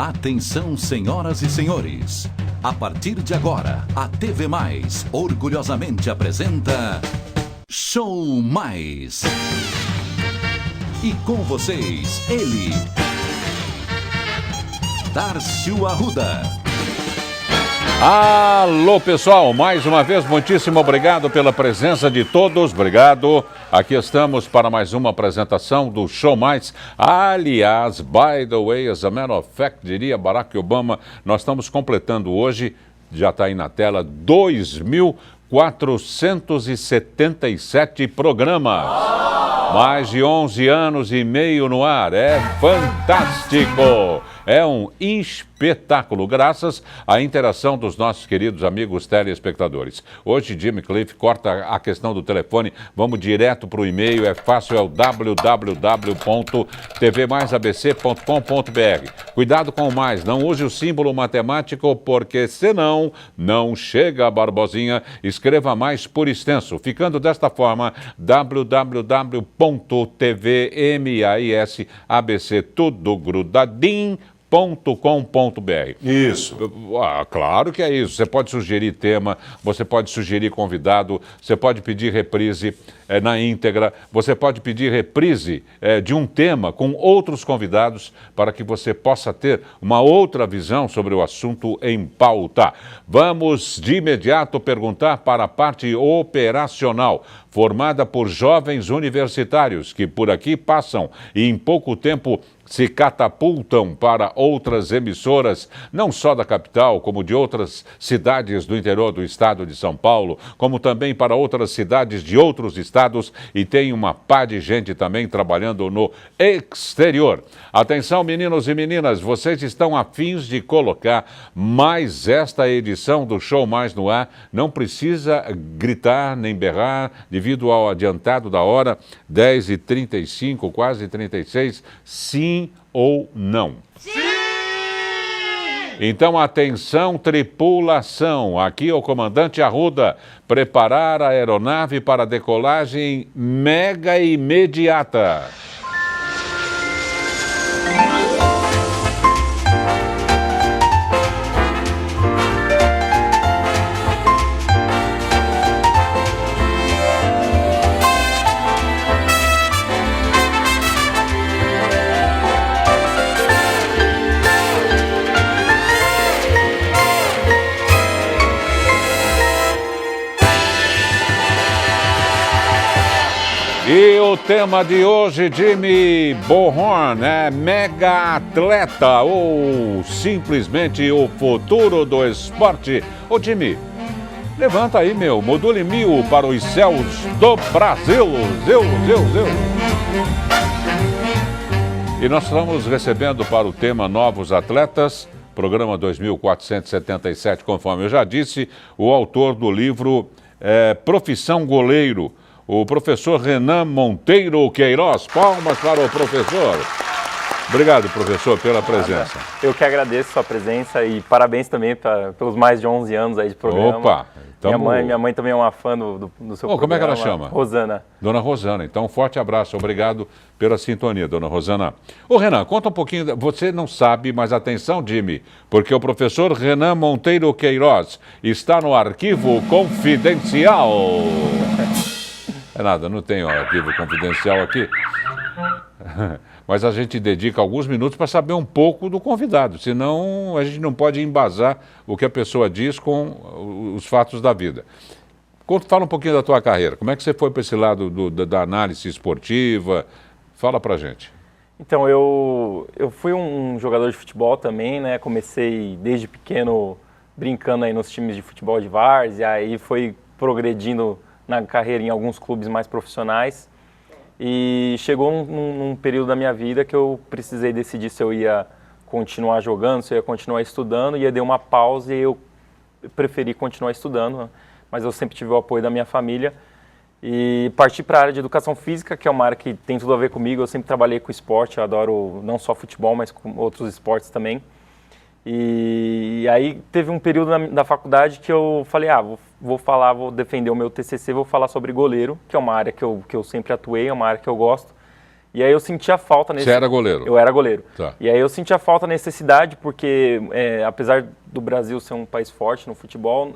Atenção, senhoras e senhores. A partir de agora, a TV Mais orgulhosamente apresenta Show Mais. E com vocês, ele, Darcio Arruda. Alô, pessoal, mais uma vez, muitíssimo obrigado pela presença de todos, obrigado. Aqui estamos para mais uma apresentação do Show Mais. Aliás, by the way, as a matter of fact, diria Barack Obama, nós estamos completando hoje, já está aí na tela, 2.477 programas. Mais de 11 anos e meio no ar, é fantástico! É um espetáculo, graças à interação dos nossos queridos amigos telespectadores. Hoje, Jimmy Cliff corta a questão do telefone, vamos direto para o e-mail, é fácil, é o www.tvmaisabc.com.br. Cuidado com o mais, não use o símbolo matemático, porque senão não chega a Barbosinha. Escreva mais por extenso, ficando desta forma, www.tvmaisabc, tudo grudadinho, .com.br. Isso. Claro que é isso. Você pode sugerir tema, você pode sugerir convidado, você pode pedir reprise na íntegra, você pode pedir reprise de um tema com outros convidados para que você possa ter uma outra visão sobre o assunto em pauta. Vamos de imediato perguntar para a parte operacional, formada por jovens universitários que por aqui passam e em pouco tempo se catapultam para outras emissoras, não só da capital, como de outras cidades do interior do estado de São Paulo, como também para outras cidades de outros estados, e tem uma pá de gente também trabalhando no exterior. Atenção, meninos e meninas, vocês estão afins de colocar mais esta edição do Show Mais no ar? Não precisa gritar nem berrar devido ao adiantado da hora, 10h35, quase 36, sim ou não? Sim! Então, atenção, tripulação. Aqui é o comandante Arruda. Preparar a aeronave para decolagem mega imediata. E o tema de hoje, Jimmy Bohorn, é mega atleta ou simplesmente o futuro do esporte. Ô Jimmy, levanta aí, module 1000 para os céus do Brasil. Zeu. E nós estamos recebendo para o tema Novos Atletas, programa 2477, conforme eu já disse, o autor do livro Profissão Goleiro, o professor Renan Monteiro Queiroz. Palmas para o professor. Obrigado, professor, pela presença. Eu que agradeço a sua presença e parabéns também pelos mais de 11 anos aí de programa. Opa! Minha mãe também é uma fã do seu programa. Como é que ela chama? Rosana. Dona Rosana. Então, um forte abraço. Obrigado pela sintonia, dona Rosana. Ô, Renan, conta um pouquinho. Você não sabe, mas atenção, Jimmy, porque o professor Renan Monteiro Queiroz está no arquivo confidencial. É nada, não tem arquivo confidencial aqui. Mas a gente dedica alguns minutos para saber um pouco do convidado, senão a gente não pode embasar o que a pessoa diz com os fatos da vida. Fala um pouquinho da tua carreira, como é que você foi para esse lado da análise esportiva? Fala pra gente. Então, eu fui um jogador de futebol também, né? Comecei desde pequeno brincando aí nos times de futebol de várzea, aí foi progredindo na carreira em alguns clubes mais profissionais. E chegou num período da minha vida que eu precisei decidir se eu ia continuar jogando, se eu ia continuar estudando, e eu dei uma pausa e eu preferi continuar estudando, mas eu sempre tive o apoio da minha família e parti para a área de educação física, que é uma área que tem tudo a ver comigo. Eu sempre trabalhei com esporte, eu adoro não só futebol, mas com outros esportes também. E aí teve um período da faculdade que eu falei, vou defender o meu TCC, vou falar sobre goleiro, que é uma área que eu sempre atuei, é uma área que eu gosto. E aí eu senti a falta nesse... Você era goleiro? Eu era goleiro. Tá. E aí eu senti a falta, a necessidade, porque apesar do Brasil ser um país forte no futebol,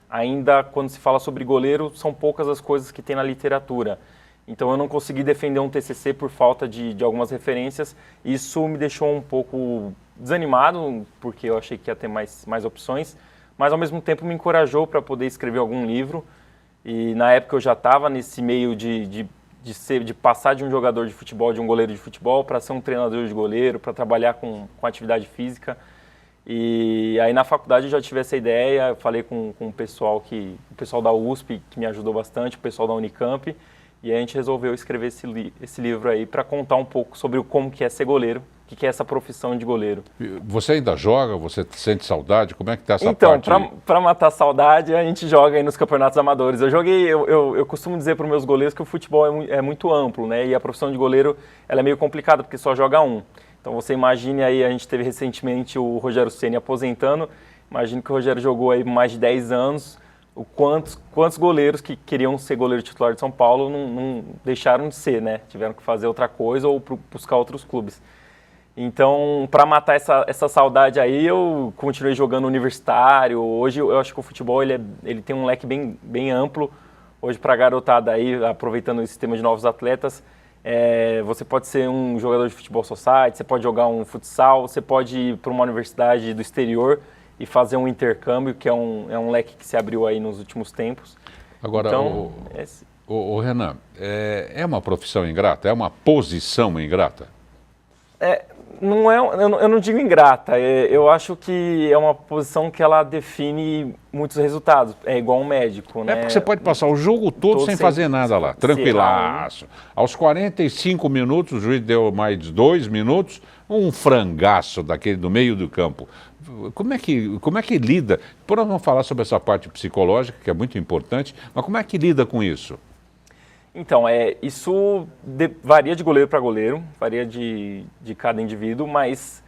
ainda quando se fala sobre goleiro, são poucas as coisas que tem na literatura. Então eu não consegui defender um TCC por falta de algumas referências. Isso me deixou um pouco desanimado, porque eu achei que ia ter mais opções, mas ao mesmo tempo me encorajou para poder escrever algum livro. E na época eu já estava nesse meio de passar de um jogador de futebol, de um goleiro de futebol, para ser um treinador de goleiro, para trabalhar com atividade física. E aí na faculdade eu já tive essa ideia, eu falei com o pessoal da USP, que me ajudou bastante, o pessoal da Unicamp, e aí a gente resolveu escrever esse livro aí para contar um pouco sobre como que é ser goleiro, o que é essa profissão de goleiro. Você ainda joga? Você sente saudade? Como é que está essa parte? Então, para matar a saudade, a gente joga aí nos campeonatos amadores. Eu costumo dizer para os meus goleiros que o futebol é muito amplo, né? E a profissão de goleiro ela é meio complicada, porque só joga um. Então você imagine aí, a gente teve recentemente o Rogério Ceni aposentando, imagine que o Rogério jogou aí mais de 10 anos, quantos goleiros que queriam ser goleiro titular de São Paulo não deixaram de ser, né? Tiveram que fazer outra coisa ou buscar outros clubes. Então, para matar essa saudade aí, eu continuei jogando universitário. Hoje eu acho que o futebol ele tem um leque bem amplo. Hoje para a garotada aí, aproveitando o sistema de novos atletas, você pode ser um jogador de futebol society, você pode jogar um futsal, você pode ir para uma universidade do exterior e fazer um intercâmbio, que é um leque que se abriu aí nos últimos tempos. Agora, então, Renan, é uma profissão ingrata? É uma posição ingrata? Eu não digo ingrata, eu acho que é uma posição que ela define muitos resultados, é igual um médico, né? Porque você pode passar o jogo todo sem fazer nada lá, tranquilaço. Aos 45 minutos, o juiz deu mais 2 minutos, um frangaço daquele do meio do campo. Como é que lida? Depois nós vamos falar sobre essa parte psicológica, que é muito importante, mas como é que lida com isso? Então, isso varia de goleiro para goleiro, varia de cada indivíduo, mas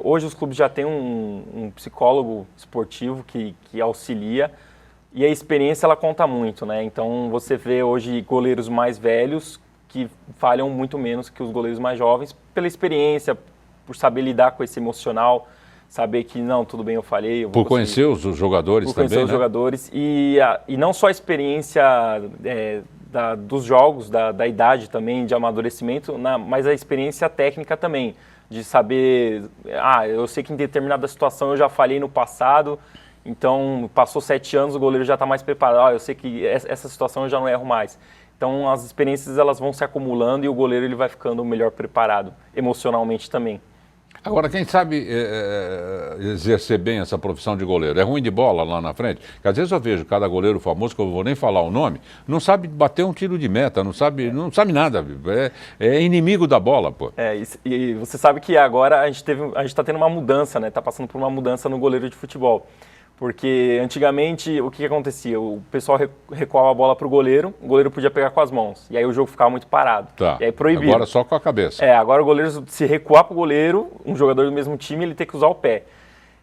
hoje os clubes já têm um psicólogo esportivo que auxilia, e a experiência ela conta muito, né? Então você vê hoje goleiros mais velhos que falham muito menos que os goleiros mais jovens, pela experiência, por saber lidar com esse emocional, saber que não, tudo bem, eu falhei. Por conhecer os jogadores também, por conhecer os jogadores, e não só a experiência dos jogos, da idade também, de amadurecimento, mas a experiência técnica também, de saber, eu sei que em determinada situação eu já falhei no passado, então passou 7 anos, o goleiro já está mais preparado, eu sei que essa situação eu já não erro mais. Então as experiências elas vão se acumulando e o goleiro ele vai ficando melhor preparado, emocionalmente também. Agora, quem sabe exercer bem essa profissão de goleiro? É ruim de bola lá na frente? Porque às vezes eu vejo cada goleiro famoso, que eu não vou nem falar o nome, não sabe bater um tiro de meta, não sabe nada, é inimigo da bola, pô. E você sabe que agora a gente está tendo uma mudança, né? Está passando por uma mudança no goleiro de futebol. Porque antigamente, o que acontecia? O pessoal recuava a bola para o goleiro podia pegar com as mãos. E aí o jogo ficava muito parado. Tá. E aí proibido. Agora só com a cabeça. Agora o goleiro, se recuar para o goleiro, um jogador do mesmo time, ele tem que usar o pé.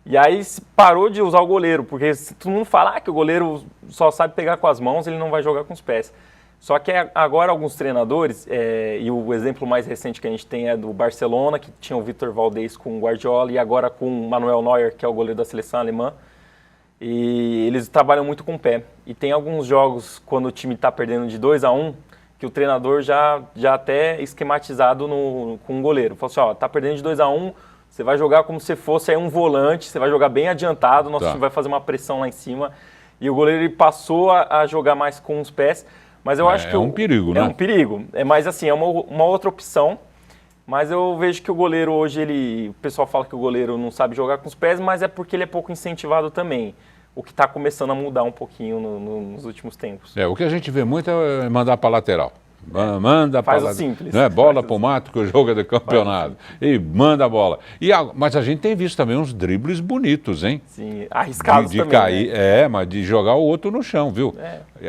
E aí se parou de usar o goleiro, porque se todo mundo fala que o goleiro só sabe pegar com as mãos, ele não vai jogar com os pés. Só que agora alguns treinadores, e o exemplo mais recente que a gente tem é do Barcelona, que tinha o Vitor Valdés com o Guardiola, e agora com o Manuel Neuer, que é o goleiro da seleção alemã. E eles trabalham muito com o pé. E tem alguns jogos, quando o time está perdendo de 2-1, que o treinador já até esquematizado com o goleiro. Fala assim, tá perdendo de 2-1, você vai jogar como se fosse aí um volante, você vai jogar bem adiantado, o nosso time vai fazer uma pressão lá em cima. E o goleiro ele passou a jogar mais com os pés. Mas eu acho que... É um perigo, né? É um perigo. Mas assim, é uma outra opção. Mas eu vejo que o goleiro hoje, o pessoal fala que o goleiro não sabe jogar com os pés, mas é porque ele é pouco incentivado também. O que está começando a mudar um pouquinho nos últimos tempos. O que a gente vê muito é mandar para a lateral. Manda faz para o simples. Não é bola para o mato que o jogo é de campeonato. E manda a bola. Mas a gente tem visto também uns dribles bonitos, hein? Sim, arriscados de também. Cair, né? Mas de jogar o outro no chão, viu?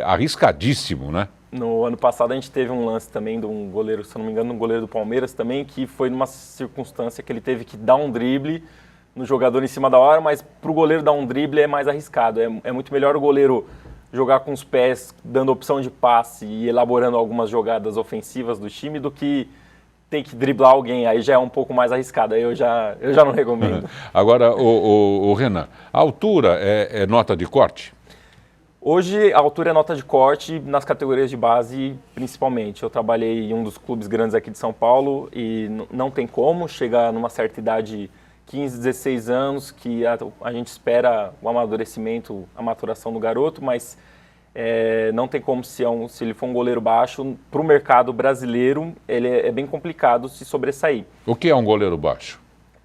Arriscadíssimo, né? No ano passado a gente teve um lance também de um goleiro, se eu não me engano, um goleiro do Palmeiras também, que foi numa circunstância que ele teve que dar um drible no jogador em cima da hora, mas para o goleiro dar um drible é mais arriscado. É muito melhor o goleiro jogar com os pés, dando opção de passe e elaborando algumas jogadas ofensivas do time, do que ter que driblar alguém. Aí já é um pouco mais arriscado, aí eu já não recomendo. Agora, o Renan, a altura é nota de corte? Hoje, a altura é nota de corte nas categorias de base, principalmente. Eu trabalhei em um dos clubes grandes aqui de São Paulo e não tem como chegar numa certa idade, 15, 16 anos, que a gente espera o amadurecimento, a maturação do garoto, mas não tem como, se ele for um goleiro baixo, para o mercado brasileiro, ele é bem complicado se sobressair. O que é um goleiro baixo?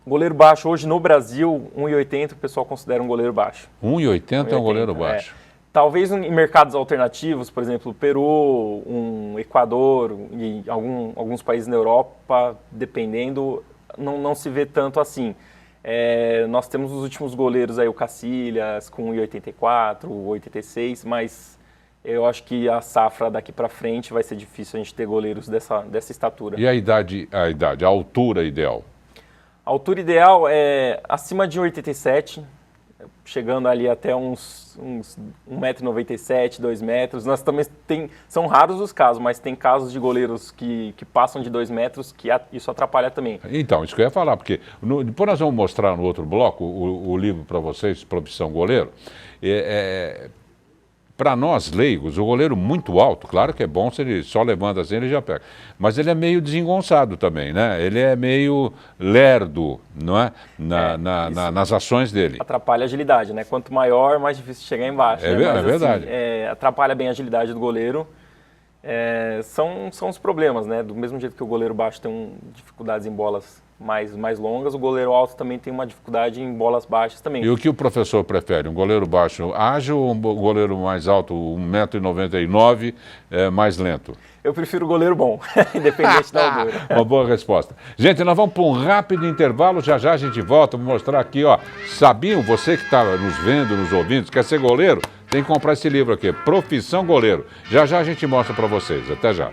Goleiro baixo, hoje no Brasil, 1,80 o pessoal considera um goleiro baixo. 1,80 é um goleiro baixo. Talvez em mercados alternativos, por exemplo, Peru, um Equador e alguns países na Europa, dependendo, não se vê tanto assim. Nós temos os últimos goleiros aí, o Cacilhas, com 1,84, 1,86, mas eu acho que a safra daqui para frente vai ser difícil a gente ter goleiros dessa estatura. E a altura ideal? A altura ideal é acima de 1,87, chegando ali até uns 1,97 m, 2 metros. Nós também são raros os casos, mas tem casos de goleiros que passam de 2 metros, que isso atrapalha também. Então, isso que eu ia falar, porque depois nós vamos mostrar no outro bloco o livro para vocês, Profissão Goleiro. Para nós, leigos, o goleiro muito alto, claro que é bom se ele só levanta assim, ele já pega. Mas ele é meio desengonçado também, né? Ele é meio lerdo, não é? Nas ações dele. Atrapalha a agilidade, né? Quanto maior, mais difícil chegar embaixo. É, né? Mas, é verdade. Assim, atrapalha bem a agilidade do goleiro. São os problemas, né? Do mesmo jeito que o goleiro baixo tem dificuldades em bolas mais longas, o goleiro alto também tem uma dificuldade em bolas baixas também. E o que o professor prefere? Um goleiro baixo ágil ou um goleiro mais alto, 1,99 m, mais lento? Eu prefiro o goleiro bom, independente da altura. Uma boa resposta. Gente, nós vamos para um rápido intervalo, já a gente volta, vou mostrar aqui, ó. Sabiam, você que está nos vendo, nos ouvindo, quer ser goleiro? Tem que comprar esse livro aqui, Profissão Goleiro. Já a gente mostra para vocês. Até já.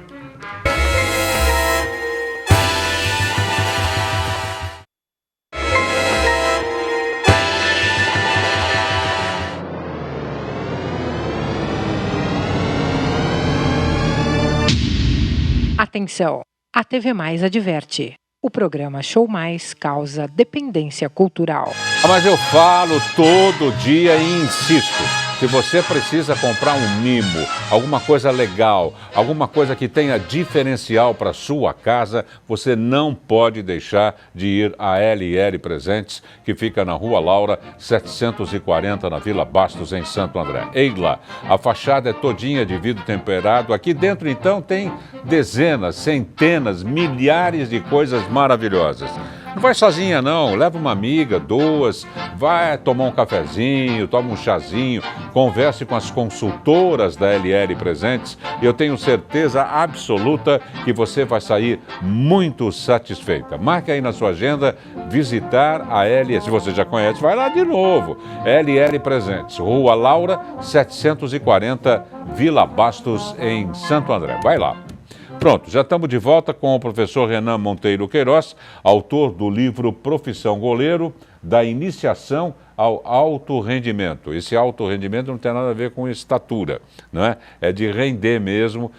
Atenção! A TV Mais adverte. O programa Show Mais causa dependência cultural. Mas eu falo todo dia e insisto. Se você precisa comprar um mimo, alguma coisa legal, alguma coisa que tenha diferencial para sua casa, você não pode deixar de ir à LL Presentes, que fica na Rua Laura, 740, na Vila Bastos, em Santo André. Ei lá, a fachada é todinha de vidro temperado. Aqui dentro, então, tem dezenas, centenas, milhares de coisas maravilhosas. Não vai sozinha não, leva uma amiga, duas, vai tomar um cafezinho, toma um chazinho, converse com as consultoras da LL Presentes e eu tenho certeza absoluta que você vai sair muito satisfeita. Marque aí na sua agenda visitar a LL, se você já conhece, vai lá de novo. LL Presentes, Rua Laura, 740, Vila Bastos, em Santo André. Vai lá. Pronto, já estamos de volta com o professor Renan Monteiro Queiroz, autor do livro Profissão Goleiro, da iniciação ao alto rendimento. Esse alto rendimento não tem nada a ver com estatura, não é? É de render mesmo.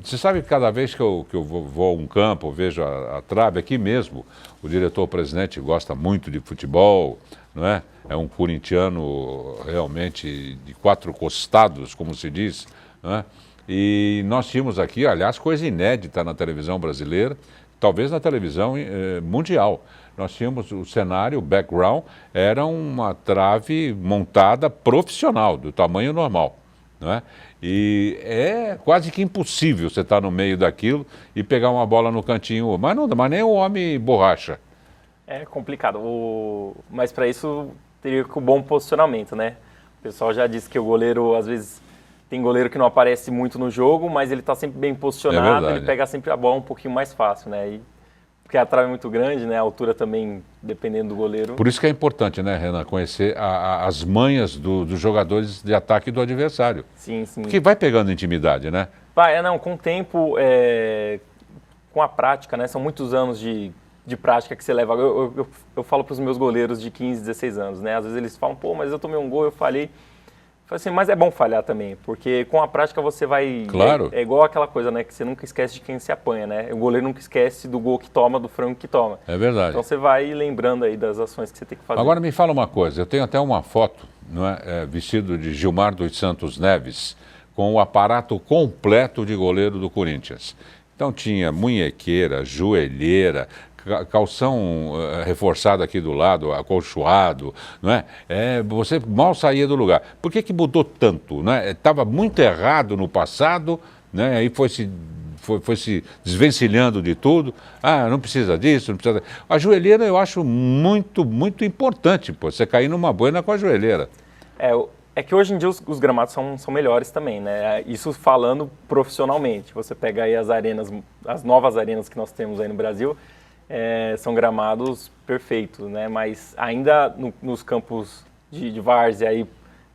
Você sabe que cada vez que eu vou a um campo, vejo a trave aqui mesmo, o diretor-presidente gosta muito de futebol, não é? É um corintiano realmente de quatro costados, como se diz, não é? E nós tínhamos aqui, aliás, coisa inédita na televisão brasileira, talvez na televisão mundial. Nós tínhamos o cenário, o background, era uma trave montada profissional, do tamanho normal, não é? E é quase que impossível você estar no meio daquilo e pegar uma bola no cantinho, mas nem o homem borracha. É complicado, mas para isso teria que o bom posicionamento, né? O pessoal já disse que o goleiro, às vezes... Tem goleiro que não aparece muito no jogo, mas ele está sempre bem posicionado, ele pega sempre a bola um pouquinho mais fácil, né? Porque a trave é muito grande, né? A altura também, dependendo do goleiro. Por isso que é importante, né, Renan, conhecer as manhas dos jogadores de ataque do adversário. Sim, sim. Porque vai pegando intimidade, né? Não, com o tempo, com a prática, né? São muitos anos de prática que você leva. Eu falo para os meus goleiros de 15, 16 anos, né? Às vezes eles falam, pô, mas eu tomei um gol, eu falhei. Falei assim, mas é bom falhar também, porque com a prática você vai... Claro. É igual aquela coisa, né, que você nunca esquece de quem se apanha, né? O goleiro nunca esquece do gol que toma, do frango que toma. É verdade. Então você vai lembrando aí das ações que você tem que fazer. Agora me fala uma coisa, eu tenho até uma foto, não é, vestido de Gilmar dos Santos Neves, com o aparato completo de goleiro do Corinthians. Então tinha munhequeira, joelheira, calção reforçado aqui do lado, acolchoado, não é? Você mal saía do lugar. Por que mudou tanto? Estava muito errado no passado, né? Aí foi se desvencilhando de tudo. Ah, não precisa disso, não precisa... A joelheira eu acho muito, muito importante, pô, você cair numa boina com a joelheira. É que hoje em dia os gramados são melhores também, né? Isso falando profissionalmente. Você pega aí as novas arenas que nós temos aí no Brasil, são gramados perfeitos, né? Mas ainda nos campos de várzea aí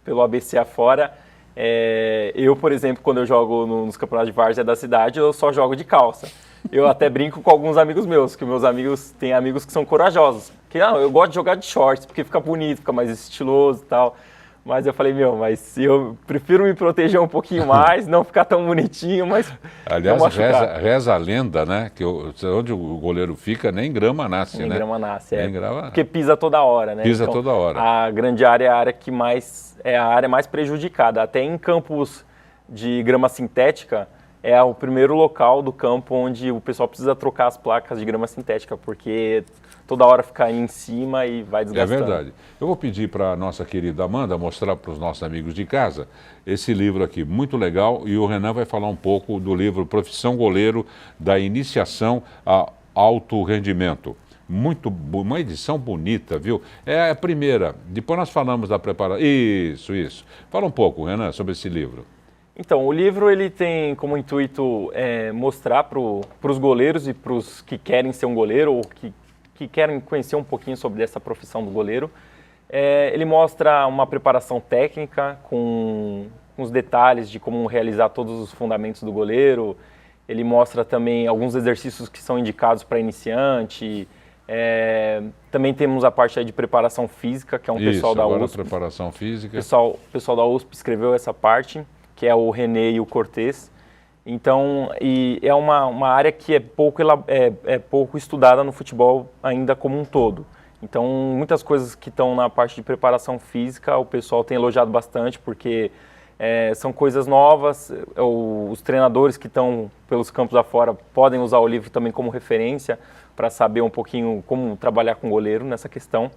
pelo ABC afora, eu, por exemplo, quando eu jogo nos campeonatos de várzea da cidade, eu só jogo de calça. Eu até brinco com alguns amigos meus, que meus amigos têm amigos que são corajosos. Que eu gosto de jogar de shorts, porque fica bonito, fica mais estiloso e tal. Mas eu falei, mas eu prefiro me proteger um pouquinho mais, não ficar tão bonitinho, mas... Aliás, reza a lenda, né? Que onde o goleiro fica, nem grama nasce, né? Nem grama nasce, nem grama... Porque pisa toda hora, né? Pisa então, toda hora. A grande área é a área que é a área mais prejudicada. Até em campos de grama sintética, é o primeiro local do campo onde o pessoal precisa trocar as placas de grama sintética, porque toda hora fica aí em cima e vai desgastando. É verdade. Eu vou pedir para a nossa querida Amanda mostrar para os nossos amigos de casa esse livro aqui, muito legal, e o Renan vai falar um pouco do livro Profissão Goleiro, da iniciação a alto rendimento. Uma edição bonita, viu? É a primeira. Depois nós falamos da preparação. Isso. Fala um pouco, Renan, sobre esse livro. Então, o livro ele tem como intuito mostrar para os goleiros e para os que querem ser um goleiro ou que querem conhecer um pouquinho sobre essa profissão do goleiro. Ele mostra uma preparação técnica com os detalhes de como realizar todos os fundamentos do goleiro. Ele mostra também alguns exercícios que são indicados para iniciante. Também temos a parte aí de preparação física, que é pessoal da USP. Preparação física. O pessoal da USP escreveu essa parte, que é o René e o Cortez. Então, é uma área que é pouco estudada no futebol ainda como um todo. Então, muitas coisas que estão na parte de preparação física, o pessoal tem elogiado bastante, porque são coisas novas. Os treinadores que estão pelos campos afora podem usar o livro também como referência para saber um pouquinho como trabalhar com o goleiro nessa questão.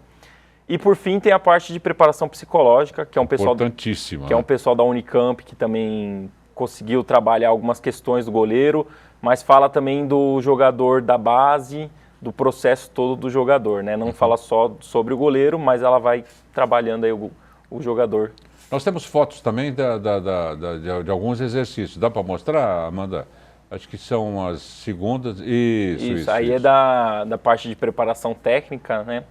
E, por fim, tem a parte de preparação psicológica, que é um pessoal, importantíssima, que é um pessoal da Unicamp, que também conseguiu trabalhar algumas questões do goleiro, mas fala também do jogador da base, do processo todo do jogador, né? Não fala só sobre o goleiro, mas ela vai trabalhando aí o jogador. Nós temos fotos também de alguns exercícios. Dá para mostrar, Amanda? Acho que são as segundas. Isso. Aí é da parte de preparação técnica, né?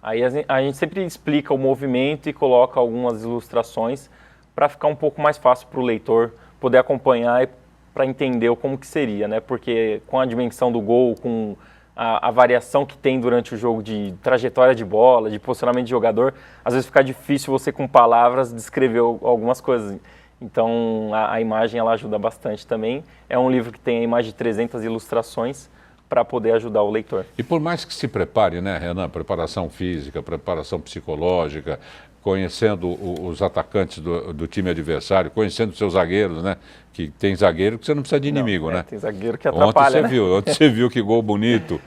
Aí a gente sempre explica o movimento e coloca algumas ilustrações para ficar um pouco mais fácil para o leitor poder acompanhar e para entender como que seria, né? Porque com a dimensão do gol, com a variação que tem durante o jogo de trajetória de bola, de posicionamento de jogador, às vezes fica difícil você com palavras descrever algumas coisas. Então a imagem ela ajuda bastante também. É um livro que tem mais de 300 ilustrações para poder ajudar o leitor. E por mais que se prepare, né, Renan, preparação física, preparação psicológica, conhecendo os atacantes do time adversário, conhecendo seus zagueiros, né? Que tem zagueiro que você não precisa de inimigo, né? Tem zagueiro que atrapalha, ontem você viu que gol bonito.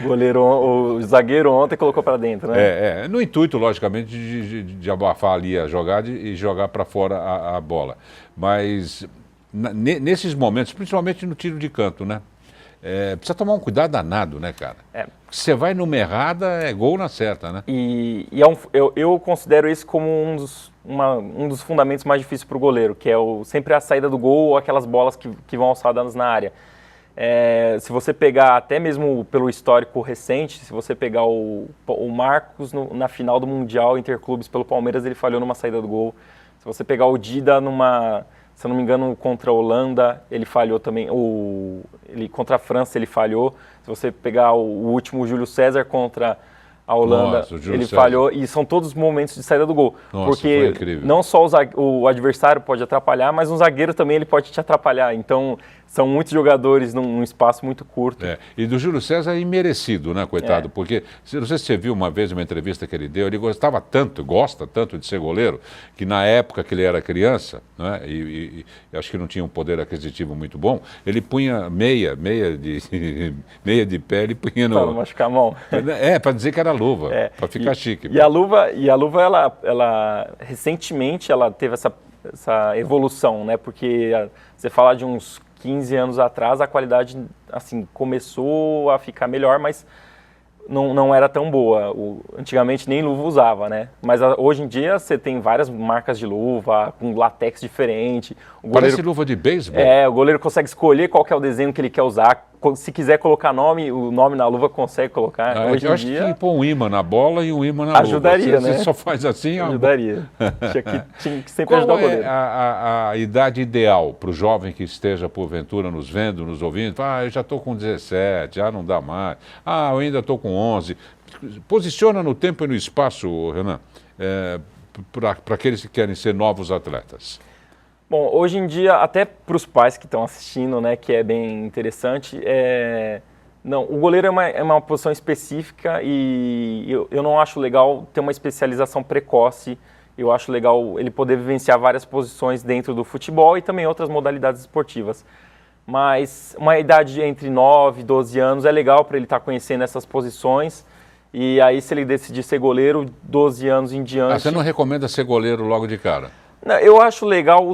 O zagueiro ontem colocou para dentro, né? No intuito, logicamente, de abafar ali a jogada e jogar para fora a bola. Mas nesses momentos, principalmente no tiro de canto, né? Precisa tomar um cuidado danado, né, cara? Se você vai numa errada, é gol na certa, né? Eu considero isso como um dos fundamentos mais difíceis para o goleiro, que é sempre a saída do gol ou aquelas bolas que vão alçadas na área. Se você pegar, até mesmo pelo histórico recente, se você pegar o Marcos na final do Mundial Interclubes pelo Palmeiras, ele falhou numa saída do gol. Se você pegar o Dida se eu não me engano, contra a Holanda, ele falhou também. Contra a França, ele falhou. Se você pegar o último, o Júlio César, contra a Holanda, Nossa, o Júlio ele César. falhou, e são todos momentos de saída do gol. Nossa, foi porque incrível. não só o adversário pode atrapalhar, mas um zagueiro também ele pode te atrapalhar. Então, são muitos jogadores num espaço muito curto. E do Júlio César é imerecido, né, coitado? Porque, não sei se você viu uma vez uma entrevista que ele deu, ele gosta tanto de ser goleiro, que na época que ele era criança, né, e acho que não tinha um poder aquisitivo muito bom, ele punha meia de pé, ele punha no... Para não machucar a mão. Para dizer que era luva, para ficar chique. E a luva, ela recentemente, ela teve essa evolução, né? Porque você fala de uns 15 anos atrás, a qualidade, assim, começou a ficar melhor, mas não era tão boa. Antigamente nem luva usava, né? Mas hoje em dia você tem várias marcas de luva, com latex diferente. Parece luva de beisebol. O goleiro consegue escolher qual que é o desenho que ele quer usar. Se quiser colocar o nome na luva consegue colocar. Hoje eu em acho dia, que pôr um ímã na bola e um ímã na ajudaria, luva. né? Você só faz assim... Ajudaria. Tinha que sempre ajudar o Qual goleiro. é a idade ideal para o jovem que esteja, porventura, nos vendo, nos ouvindo? Eu já estou com 17, já não dá mais. Eu ainda estou com 11. Posiciona no tempo e no espaço, Renan, para aqueles que querem ser novos atletas. Bom, hoje em dia, até para os pais que estão assistindo, né, que é bem interessante, não, o goleiro é uma posição específica e eu não acho legal ter uma especialização precoce. Eu acho legal ele poder vivenciar várias posições dentro do futebol e também outras modalidades esportivas. Mas uma idade entre 9 e 12 anos é legal para ele estar conhecendo essas posições. E aí, se ele decidir ser goleiro, 12 anos em diante... Você não recomenda ser goleiro logo de cara? Não, eu acho legal,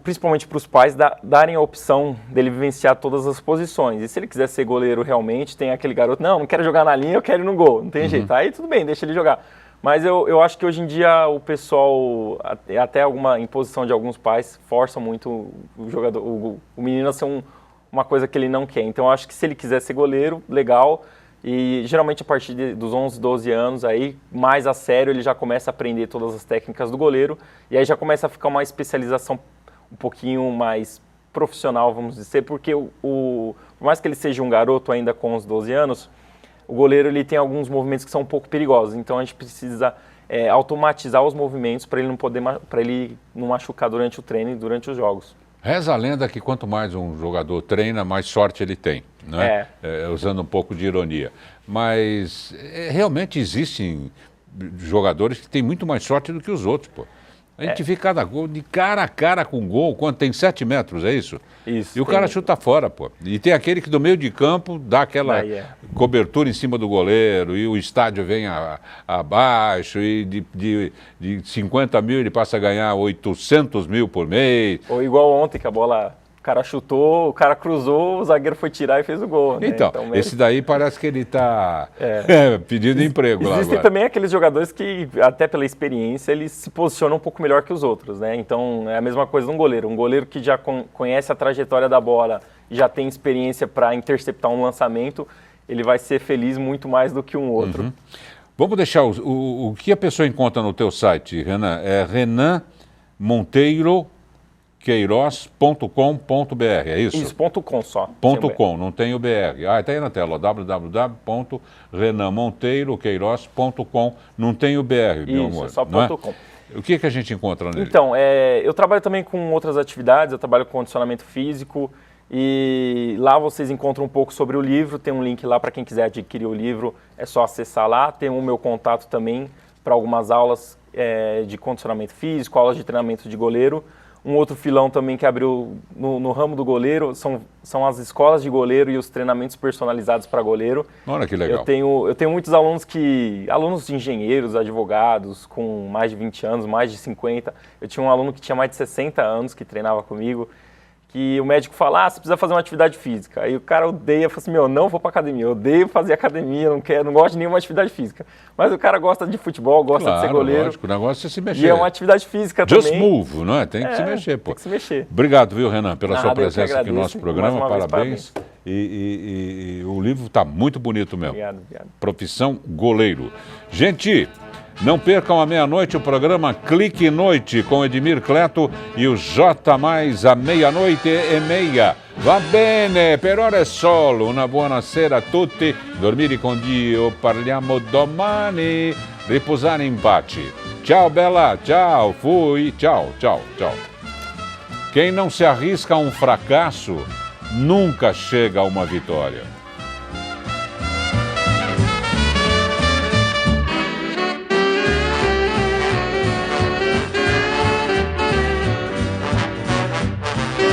principalmente para os pais, darem a opção dele vivenciar todas as posições. E se ele quiser ser goleiro realmente, tem aquele garoto, não quero jogar na linha, eu quero ir no gol. Não tem jeito. Aí tudo bem, deixa ele jogar. Mas eu acho que hoje em dia o pessoal, até alguma imposição de alguns pais, força muito o jogador, o menino a ser uma coisa que ele não quer. Então eu acho que se ele quiser ser goleiro, legal. E geralmente a partir dos 11, 12 anos, aí mais a sério, ele já começa a aprender todas as técnicas do goleiro. E aí já começa a ficar uma especialização um pouquinho mais profissional, vamos dizer. Porque por mais que ele seja um garoto ainda com uns 12 anos, o goleiro ele tem alguns movimentos que são um pouco perigosos. Então a gente precisa automatizar os movimentos para ele não machucar durante o treino e durante os jogos. Reza a lenda que quanto mais um jogador treina, mais sorte ele tem, né? Usando um pouco de ironia. Mas realmente existem jogadores que têm muito mais sorte do que os outros, pô. A gente vê cada gol de cara a cara com gol, quando tem 7 metros, é isso? Isso. E o cara chuta fora, pô. E tem aquele que do meio de campo dá aquela cobertura em cima do goleiro e o estádio vem abaixo e de 50 mil ele passa a ganhar 800 mil por mês. Ou igual ontem, que a bola... O cara chutou, o cara cruzou, o zagueiro foi tirar e fez o gol. Né? Então esse daí parece que ele está pedindo emprego lá Existem agora. também aqueles jogadores que, até pela experiência, eles se posicionam um pouco melhor que os outros, né? Então, é a mesma coisa de um goleiro. Um goleiro que já conhece a trajetória da bola e já tem experiência para interceptar um lançamento, ele vai ser feliz muito mais do que um outro. Uhum. Vamos deixar o que a pessoa encontra no teu site, Renan? É renanqueiroz.com.br, é isso? Isso, .com só. .com, não tem o BR. Está aí na tela, www.renanmonteiroqueiroz.com, não tem o BR, meu amor. Isso, só não é? .com. O que a gente encontra nele? Então, eu trabalho também com outras atividades, eu trabalho com condicionamento físico e lá vocês encontram um pouco sobre o livro, tem um link lá para quem quiser adquirir o livro, é só acessar lá, tem o meu contato também para algumas aulas de condicionamento físico, aulas de treinamento de goleiro. Um outro filão também que abriu no ramo do goleiro são as escolas de goleiro e os treinamentos personalizados para goleiro. Olha que legal. Eu tenho muitos alunos alunos de engenheiros, advogados, com mais de 20 anos, mais de 50. Eu tinha um aluno que tinha mais de 60 anos que treinava comigo, que o médico fala, você precisa fazer uma atividade física. Aí o cara odeia, fala assim, não vou para academia, eu odeio fazer academia, não gosto de nenhuma atividade física. Mas o cara gosta de futebol, gosta de ser goleiro. Lógico, o negócio é se mexer. E é uma atividade física Just também. move, não é? Tem que se mexer, pô. Tem que se mexer. Obrigado, viu, Renan, pela sua presença aqui no nosso programa, parabéns. E o livro está muito bonito mesmo. Obrigado. Profissão Goleiro. Gente, Não percam à meia-noite o programa Clique Noite com Edmir Cleto e o J Mais à meia-noite e meia. Va bene, per ora è solo. Una buonasera a tutti. Dormire con Dio, parliamo domani. Riposare in pace. Tchau, Bela. Tchau, fui. Tchau, tchau, tchau. Quem não se arrisca a um fracasso, nunca chega a uma vitória.